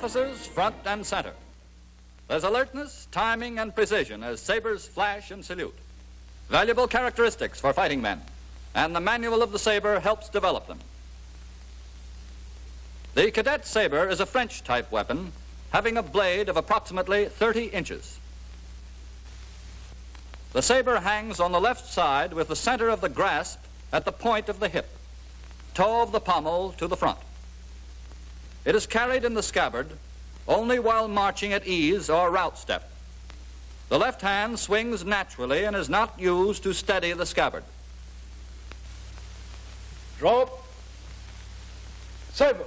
Officers front and center. There's alertness, timing, and precision as sabers flash and salute. Valuable characteristics for fighting men, and the manual of the saber helps develop them. The Cadet Saber is a French-type weapon having a blade of approximately 30 inches. The saber hangs on the left side with the center of the grasp at the point of the hip, toe of the pommel to the front. It is carried in the scabbard only while marching at ease or route step. The left hand swings naturally and is not used to steady the scabbard. Drop. Saber.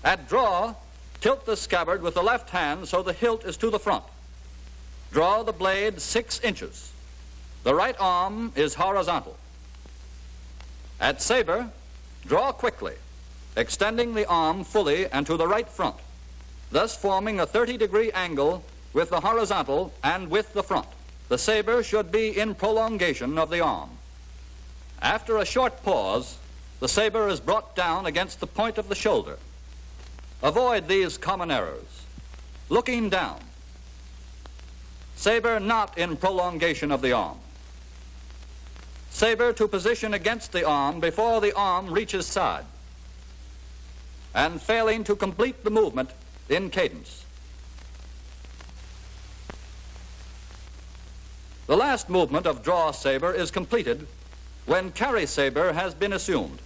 At draw, tilt the scabbard with the left hand so the hilt is to the front. Draw the blade 6 inches. The right arm is horizontal. At saber, draw quickly, extending the arm fully and to the right front, thus forming a 30-degree angle with the horizontal and with the front. The saber should be in prolongation of the arm. After a short pause, the saber is brought down against the point of the shoulder. Avoid these common errors. Looking down. Saber not in prolongation of the arm. Saber to position against the arm before the arm reaches side, and failing to complete the movement in cadence. The last movement of draw saber is completed when carry saber has been assumed.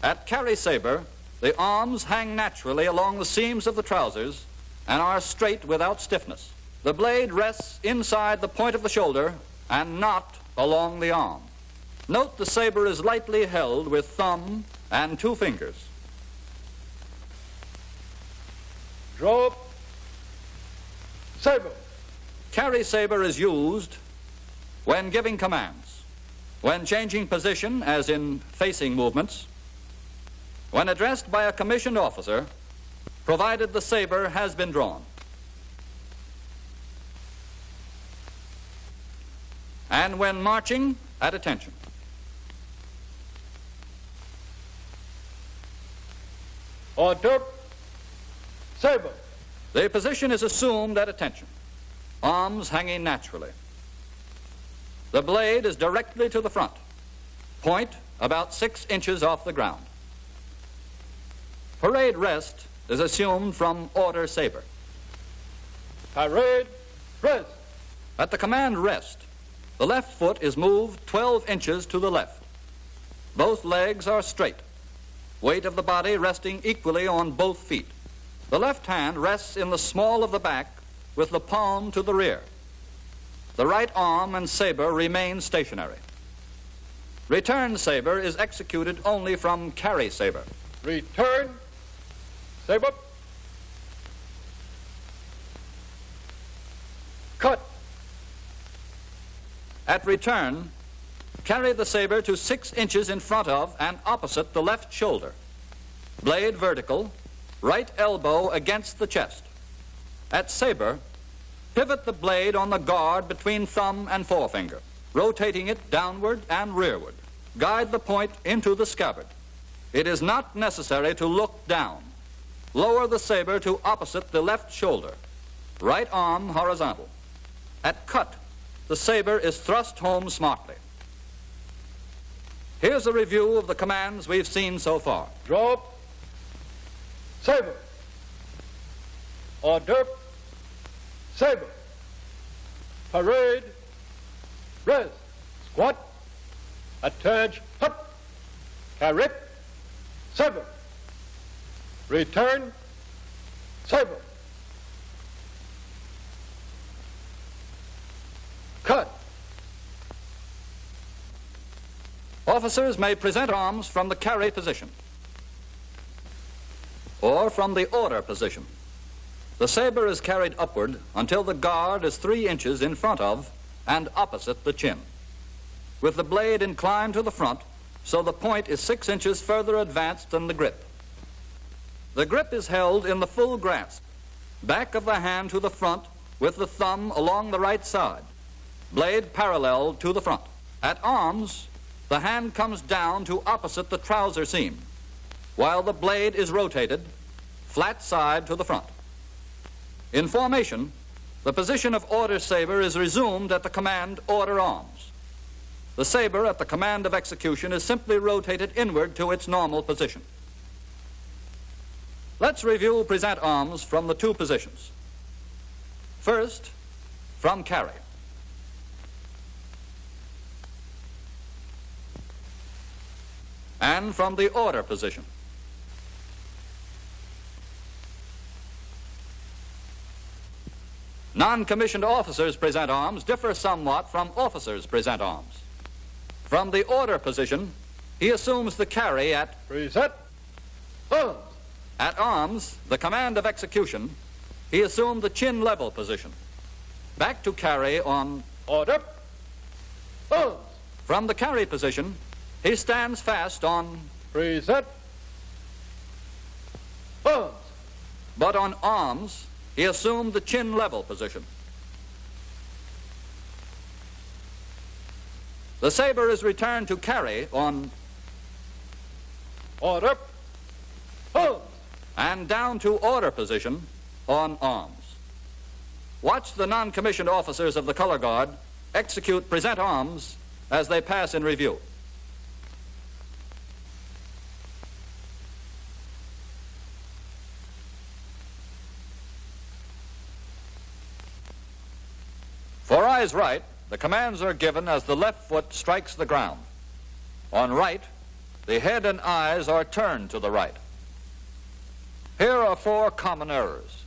At carry saber, the arms hang naturally along the seams of the trousers and are straight without stiffness. The blade rests inside the point of the shoulder and not along the arm. Note the saber is lightly held with thumb and 2 fingers. Drop. Saber. Carry saber is used when giving commands, when changing position, as in facing movements, when addressed by a commissioned officer, provided the saber has been drawn, and when marching at attention. Order. Saber. The position is assumed at attention, arms hanging naturally. The blade is directly to the front, point about 6 inches off the ground. Parade rest is assumed from order saber. Parade rest. At the command rest, the left foot is moved 12 inches to the left. Both legs are straight, weight of the body resting equally on both feet. The left hand rests in the small of the back with the palm to the rear. The right arm and saber remain stationary. Return saber is executed only from carry saber. Return. Saber. Cut. At return, carry the saber to 6 inches in front of and opposite the left shoulder. Blade vertical, right elbow against the chest. At saber, pivot the blade on the guard between thumb and forefinger, rotating it downward and rearward. Guide the point into the scabbard. It is not necessary to look down. Lower the saber to opposite the left shoulder. Right arm horizontal. At cut, the saber is thrust home smartly. Here's a review of the commands we've seen so far. Drop. Saber. Order. Saber. Parade. Rest. Squat. Attach. Hop. Carry. Saber. Return. Saber. Cut. Officers may present arms from the carry position or from the order position. The saber is carried upward until the guard is 3 inches in front of and opposite the chin, with the blade inclined to the front so the point is 6 inches further advanced than the grip. The grip is held in the full grasp, back of the hand to the front with the thumb along the right side, blade parallel to the front. At arms, the hand comes down to opposite the trouser seam. while the blade is rotated flat side to the front. In formation, the position of order saber is resumed at the command order arms. The saber at the command of execution is simply rotated inward to its normal position. Let's review present arms from the two positions. First, from carry. And from the order position. Non-commissioned officers' present arms differ somewhat from officers' present arms. From the order position, he assumes the carry at Present arms. At arms, the command of execution, he assumed the chin level position. Back to carry on Order. Arms. From the carry position, he stands fast on Present arms. but on arms, he assumed the chin level position. The saber is returned to carry on Order. Arms. and down to order position on arms. Watch the non-commissioned officers of the color guard execute present arms as they pass in review. For eyes right, the commands are given as the left foot strikes the ground. On right, the head and eyes are turned to the right. Here are 4 common errors.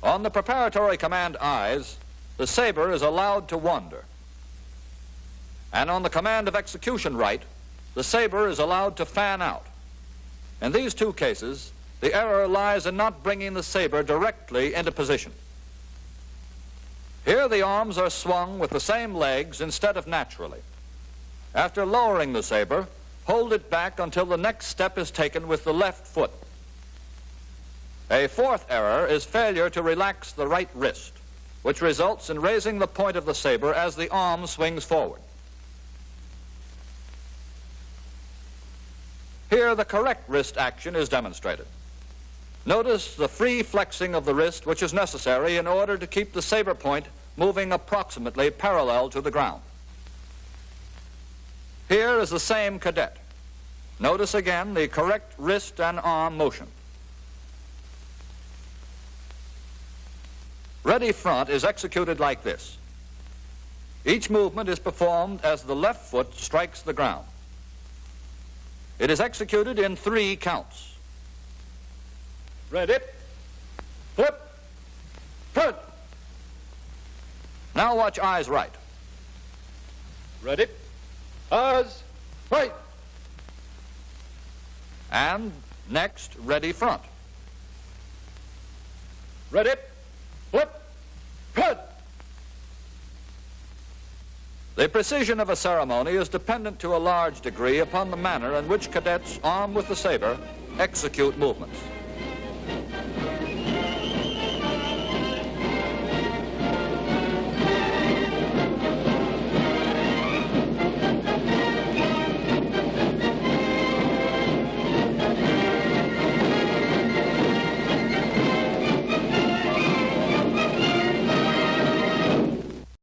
On the preparatory command eyes, the saber is allowed to wander. And on the command of execution right, the saber is allowed to fan out. In these two cases, the error lies in not bringing the saber directly into position. Here the arms are swung with the same legs instead of naturally. After lowering the saber, hold it back until the next step is taken with the left foot. A 4th error is failure to relax the right wrist, which results in raising the point of the saber as the arm swings forward. Here the correct wrist action is demonstrated. Notice the free flexing of the wrist which is necessary in order to keep the saber point moving approximately parallel to the ground. Here is the same cadet. Notice again the correct wrist and arm motion. Ready front is executed like this. Each movement is performed as the left foot strikes the ground. It is executed in 3 counts. Ready. Flip. Turn. Now watch eyes right. Ready. Eyes right. And next, ready front. Ready. Flip. Turn. The precision of a ceremony is dependent to a large degree upon the manner in which cadets, armed with the saber, execute movements.